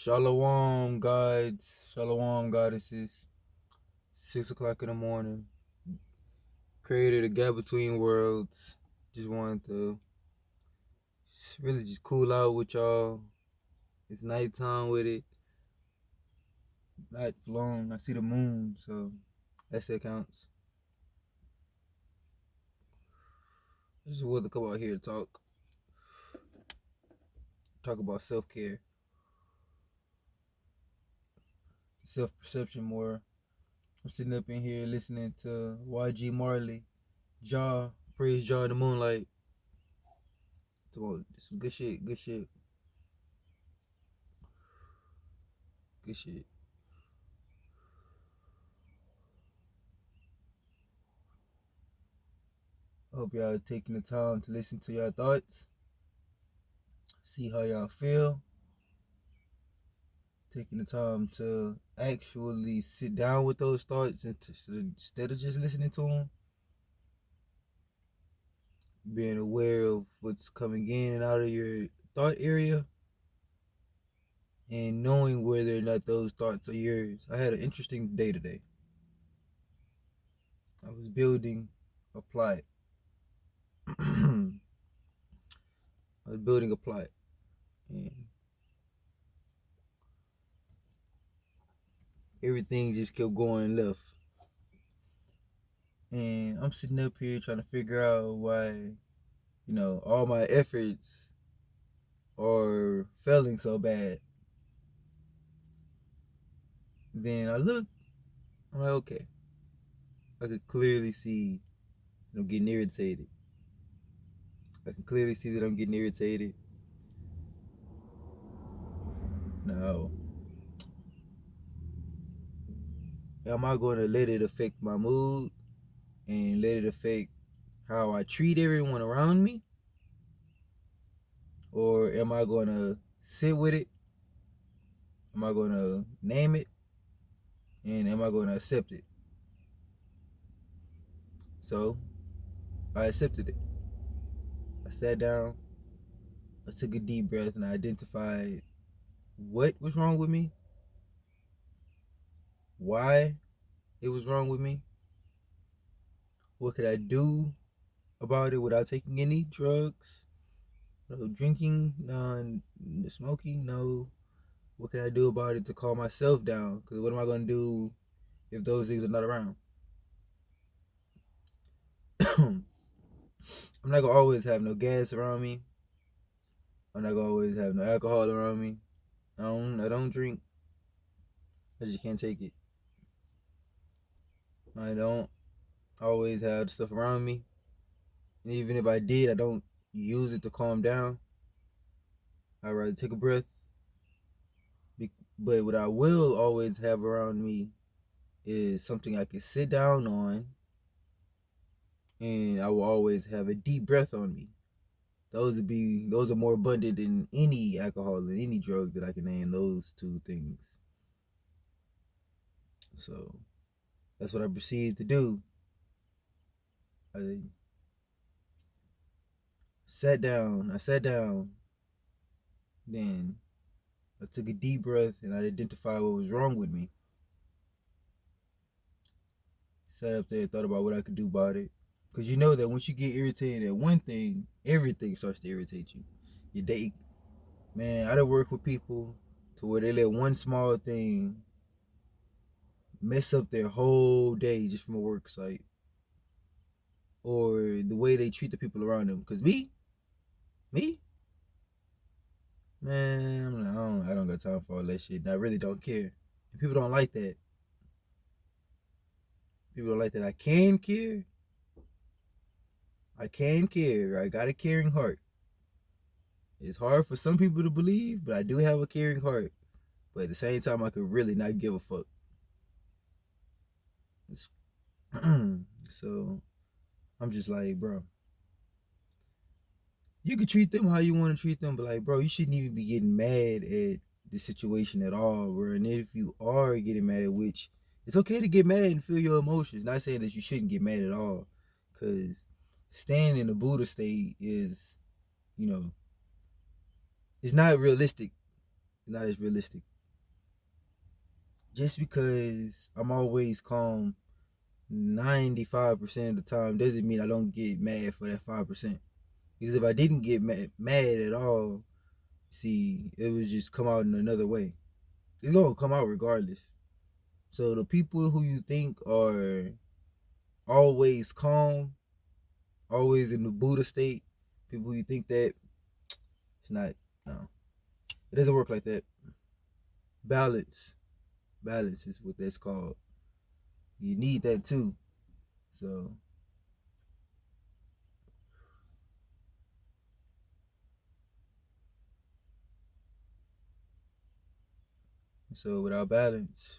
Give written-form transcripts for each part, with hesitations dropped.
Shalom, gods. Shalom, goddesses. 6 o'clock in the morning. Created a gap between worlds. Just wanted to really just cool out with y'all. It's nighttime with it. Night long. I see the moon, so that counts. I just wanted to come out here to talk about self-care, self-perception more. I'm sitting up in here listening to YG Marley, praise Jah in the moonlight. Some good shit, good shit, good shit. I hope y'all taking the time to listen to your thoughts, see how y'all feel, taking the time to actually sit down with those thoughts instead of just listening to them, being aware of what's coming in and out of your thought area, and knowing whether or not those thoughts are yours. I had an interesting day today. I was building a plot. I was building a plot, and everything just kept going left. And I'm sitting up here trying to figure out why, all my efforts are failing so bad. Then I look, I'm like, okay, I could clearly see that I'm getting irritated. I can clearly see that I'm getting irritated. Now, am I going to let it affect my mood and let it affect how I treat everyone around me? Or am I going to sit with it? Am I going to name it? And am I going to accept it? So I accepted it. I sat down, I took a deep breath, and I identified what was wrong with me, why it was wrong with me, what could I do about it without taking any drugs, no drinking, none smoking, no. What can I do about it to calm myself down? Because what am I going to do if those things are not around? I'm not going to always have no gas around me. I'm not going to always have no alcohol around me. I don't drink. I just can't take it. I don't always have stuff around me. And even if I did, I don't use it to calm down. I'd rather take a breath. But what I will always have around me is something I can sit down on, and I will always have a deep breath on me. Those are more abundant than any alcohol and any drug that I can name. Those two things. So that's what I proceeded to do. I sat down. Then I took a deep breath and I identified what was wrong with me. Sat up there, thought about what I could do about it. Because you know that once you get irritated at one thing, everything starts to irritate you. Your day, man, I done work with people to where they let one small thing mess up their whole day just from a work site or the way they treat the people around them. Because me, man, I don't got time for all that shit. And I really don't care. And people don't like that. People don't like that. I can care. I can care. I got a caring heart. It's hard for some people to believe, but I do have a caring heart. But at the same time, I could really not give a fuck. So I'm just like, bro, you can treat them how you want to treat them, but like, bro, you shouldn't even be getting mad at the situation at all, bro. And if you are getting mad, which it's okay to get mad and feel your emotions. Not saying that you shouldn't get mad at all, because staying in the Buddha state is, you know, it's not realistic. It's not as realistic. just because I'm always calm 95% of the time doesn't mean I don't get mad for that 5%. Because if I didn't get mad at all, see, it would just come out in another way. It's gonna come out regardless. So the people who you think are always calm, always in the Buddha state, people who you think that, it's not, no, it doesn't work like that. Balance, balance is what that's called. You need that too. So, so without balance,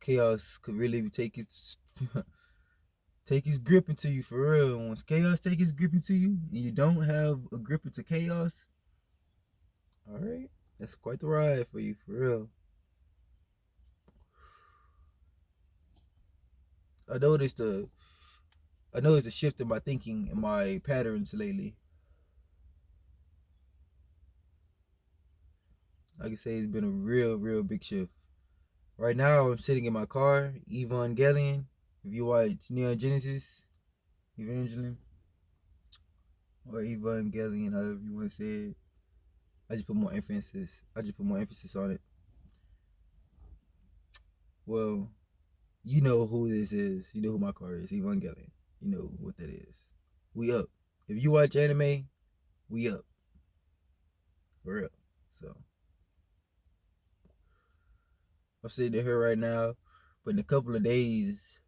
chaos could really take its take its grip into you for real. And once chaos take its grip into you, and you don't have a grip into chaos, all right, that's quite the ride for you for real. I noticed a I noticed a shift in my thinking and my patterns lately. I can say it's been a real big shift. Right now, I'm sitting in my car, Evangelion. If you watch Neon Genesis, Evangelion, or Evangelion, however you want to say it, I just put more emphasis. I just put more emphasis on it. Well, you know who this is. You know who my car is. Evangelion. You know what that is. We up. If you watch anime, we up for real. So I'm sitting here right now, but in a couple of days,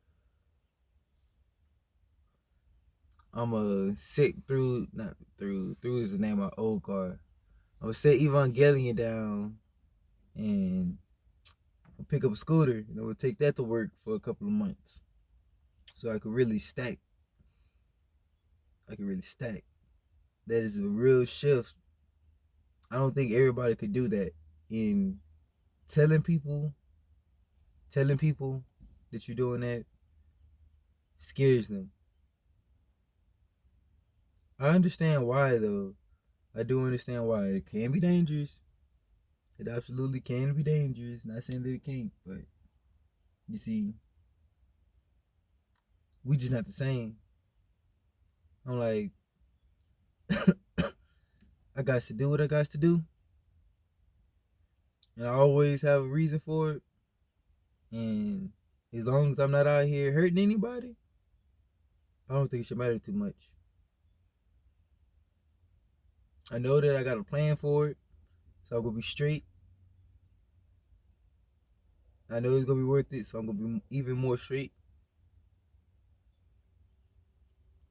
I'm gonna sit through, not through is the name of my old car. I'm gonna set Evangelion down and pick up a scooter, and I'm gonna take that to work for a couple of months, so I could really stack. I could really stack. That is a real shift. I don't think everybody could do that. In telling people, telling people that you're doing that scares them. I understand why though. I do understand why. It can be dangerous. It absolutely can be dangerous. Not saying that it can't, but you see, we just not the same. I'm like, I got to do what I got to do, and I always have a reason for it. And as long as I'm not out here hurting anybody, I don't think it should matter too much. I know that I got a plan for it, so I'm gonna be straight. I know it's gonna be worth it, so I'm gonna be even more straight.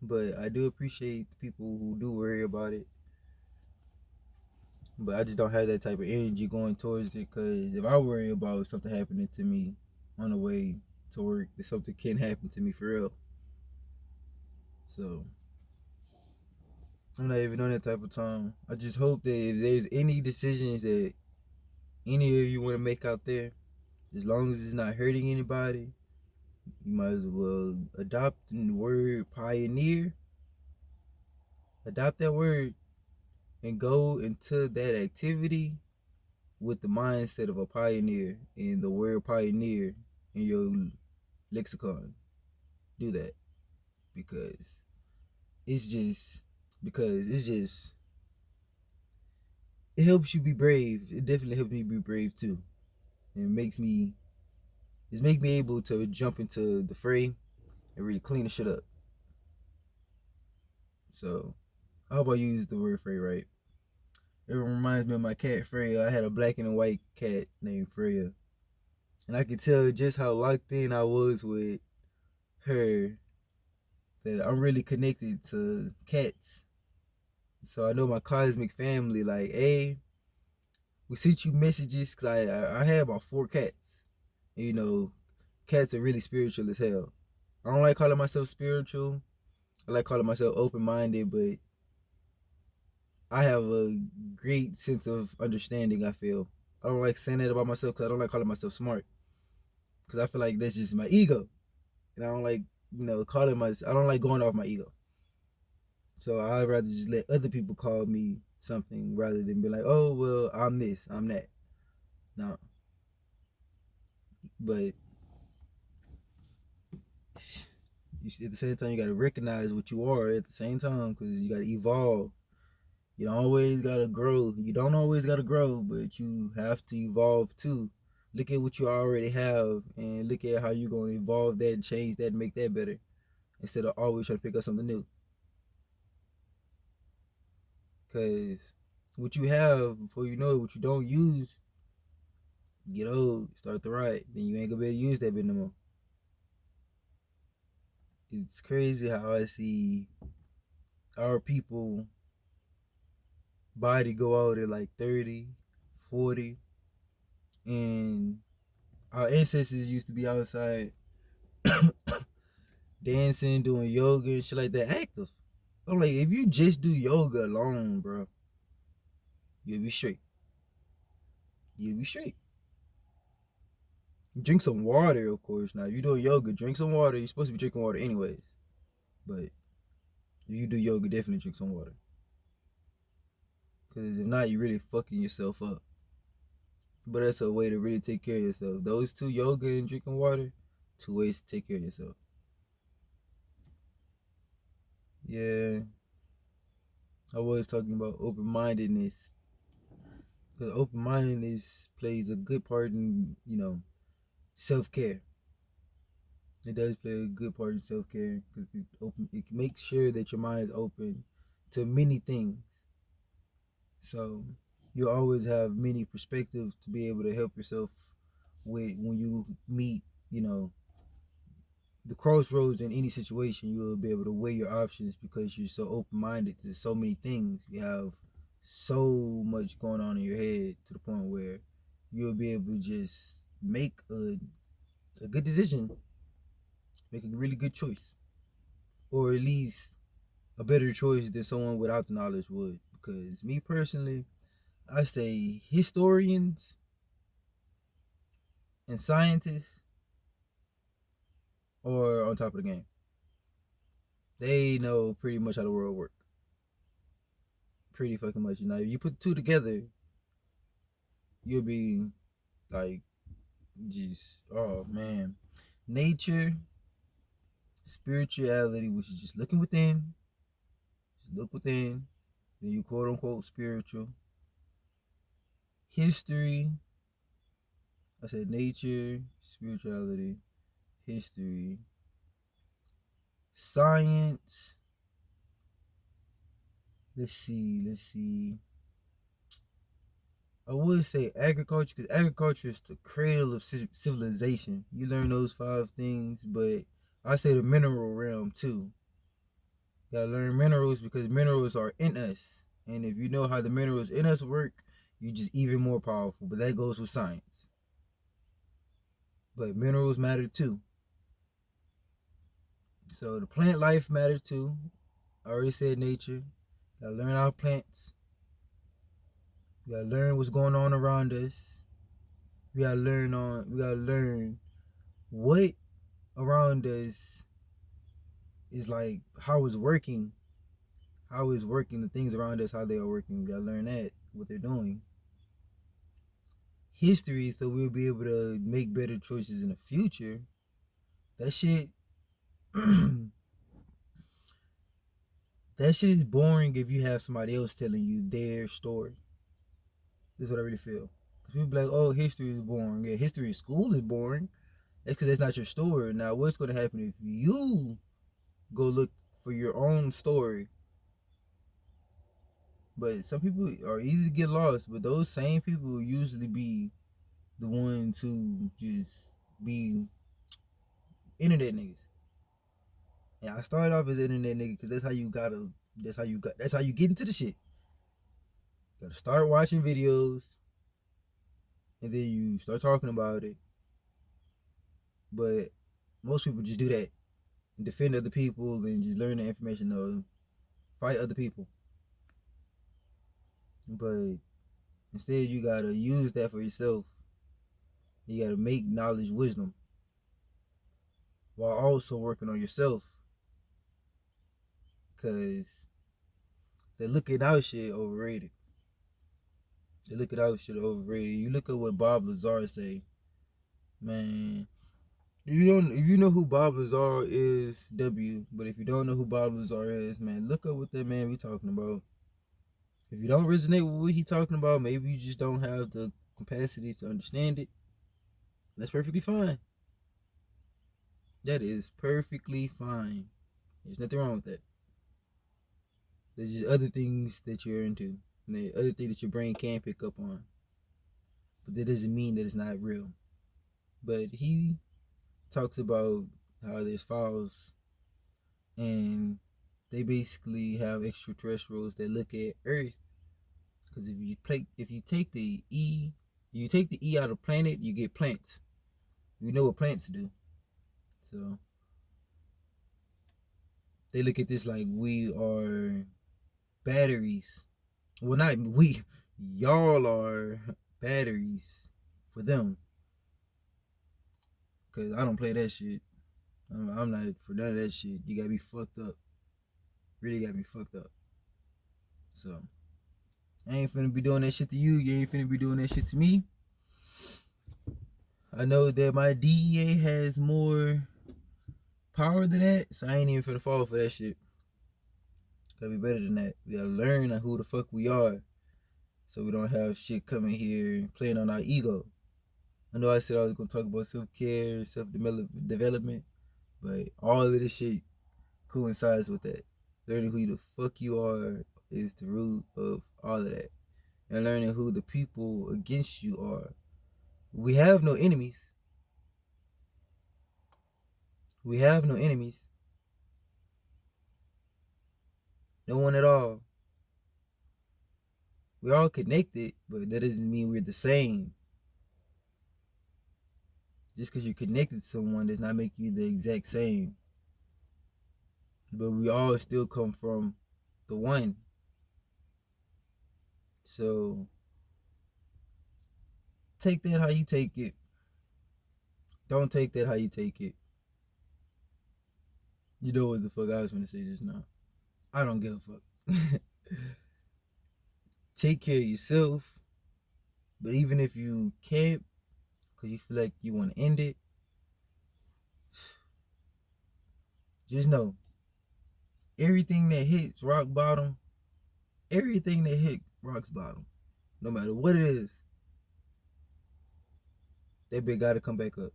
But I do appreciate the people who do worry about it. But I just don't have that type of energy going towards it. Cause if I worry about something happening to me on the way to work, that something can happen to me for real. So I'm not even on that type of time. I just hope that if there's any decisions that any of you want to make out there, as long as it's not hurting anybody, you might as well adopt the word pioneer. Adopt that word and go into that activity with the mindset of a pioneer and the word pioneer in your lexicon. Do that because it's just it's just it helps you be brave. It definitely helps me be brave too. And it makes me it's make me able to jump into the fray and really clean the shit up. So I hope I use the word fray right. It reminds me of my cat Freya. I had a black and a white cat named Freya. And I could tell just how locked in I was with her that I'm really connected to cats. So I know my cosmic family, like, hey, we sent you messages because I had about 4 cats. You know, cats are really spiritual as hell. I don't like calling myself spiritual. I like calling myself open minded, but I have a great sense of understanding, I feel. I don't like saying that about myself because I don't like calling myself smart. Because I feel like that's just my ego. And I don't like, calling myself, I don't like going off my ego. So I'd rather just let other people call me something rather than be like, oh, well, I'm this, I'm that. No. But at the same time, you got to recognize what you are at the same time because you got to evolve. You don't always got to grow. You don't always got to grow, but you have to evolve too. Look at what you already have and look at how you're going to evolve that, change that, and make that better instead of always trying to pick up something new. Because what you have, before you know it, what you don't use, get old, start to rot, then you ain't going to be able to use that bit no more. It's crazy how I see our people body go out at like 30, 40, and our ancestors used to be outside dancing, doing yoga and shit like that, active. I'm like, if you just do yoga alone, bro, you'll be straight. You'll be straight. Drink some water, of course. Now, if you do yoga, drink some water. You're supposed to be drinking water anyways. But if you do yoga, definitely drink some water. Because if not, you're really fucking yourself up. But that's a way to really take care of yourself. Those two, yoga and drinking water, two ways to take care of yourself. Yeah, I was talking about open mindedness. Because open mindedness plays a good part in, self care. It does play a good part in self care because it makes sure that your mind is open to many things. So you always have many perspectives to be able to help yourself with when you meet, the crossroads in any situation. You will be able to weigh your options because you're so open minded to so many things. You have so much going on in your head to the point where you'll be able to just make a good decision, make a really good choice, or at least a better choice than someone without the knowledge would. Because me personally, I say historians and scientists are on top of the game. They know pretty much how the world works. Pretty fucking much. If you put the two together, you'll be like, just, oh man. Nature, spirituality, which is just looking within, just look within, then you quote unquote spiritual. History, I said nature, spirituality, history, science. Let's see. I would say agriculture because agriculture is the cradle of civilization. You learn those five things, but I say the mineral realm too. You gotta learn minerals because minerals are in us, and if you know how the minerals in us work, you're just even more powerful. But that goes with science. But minerals matter too. So the plant life matters too. I already said nature. You gotta learn our plants. We gotta learn what's going on around us. We gotta learn what around us is like how it's working. How it's working, the things around us, how they are working. We gotta learn that, what they're doing. History, so we'll be able to make better choices in the future. That shit that shit is boring if you have somebody else telling you their story. This is what I really feel. Because people be like, oh, history is boring. Yeah, history in school is boring. That's because that's not your story. Now, what's going to happen if you go look for your own story? But some people are easy to get lost, but those same people will usually be the ones who just be internet niggas. And I started off as an internet nigga because that's how you get into the shit. You gotta start watching videos and then you start talking about it. But most people just do that and defend other people and just learn the information or fight other people. But instead, you gotta use that for yourself. You gotta make knowledge wisdom while also working on yourself. Cause the looking out shit overrated. The looking out shit overrated. You look at what Bob Lazar say. Man, if you know who Bob Lazar is, W. But if you don't know who Bob Lazar is, man, look up what that man we talking about. If you don't resonate with what he talking about, maybe you just don't have the capacity to understand it. That's perfectly fine. That is perfectly fine. There's nothing wrong with that. There's just other things that you're into, and the other things that your brain can pick up on. But that doesn't mean that it's not real. But he talks about how there's files, and they basically have extraterrestrials that look at Earth. Because if you take the E out of planet, you get plants. We know what plants do. So they look at this like we are batteries. Well, not we, y'all are batteries for them. Cause I don't play that shit. I'm not for none of that shit. You gotta be fucked up. Really gotta be fucked up. So I ain't finna be doing that shit to you. You ain't finna be doing that shit to me. I know that my DEA has more power than that, so I ain't even finna fall for that shit. Gotta be better than that. We gotta learn who the fuck we are, so we don't have shit coming here playing on our ego. I know I said I was gonna talk about self care, self development, but all of this shit coincides with that. Learning who the fuck you are is the root of all of that, and learning who the people against you are. We have no enemies. We have no enemies. No one at all. We're all connected, but that doesn't mean we're the same. Just because you're connected to someone does not make you the exact same. But we all still come from the one. So take that how you take it. Don't take that how you take it. You know what the fuck I was gonna say just now. I don't give a fuck. Take care of yourself. But even if you can't, because you feel like you want to end it, just know everything that hits rock bottom, everything that hit rock's bottom, no matter what it is, that bitch gotta come back up.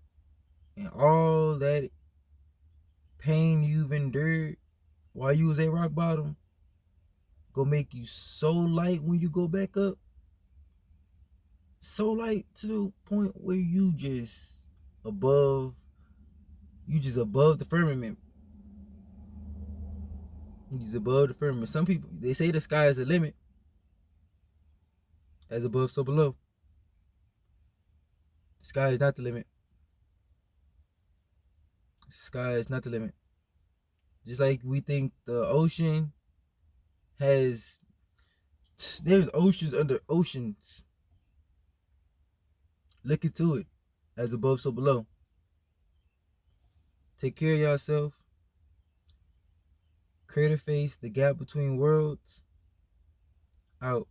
And all that pain you've endured while you was at rock bottom gonna make you so light when you go back up. So light to the point where above above the firmament. You just above the firmament. Some people they say the sky is the limit. As above, so below. The sky is not the limit. The sky is not the limit. Just like we think the ocean has there's oceans under oceans. Look into it. As above, so below. Take care of yourself. Krater face, the gap between worlds. Out.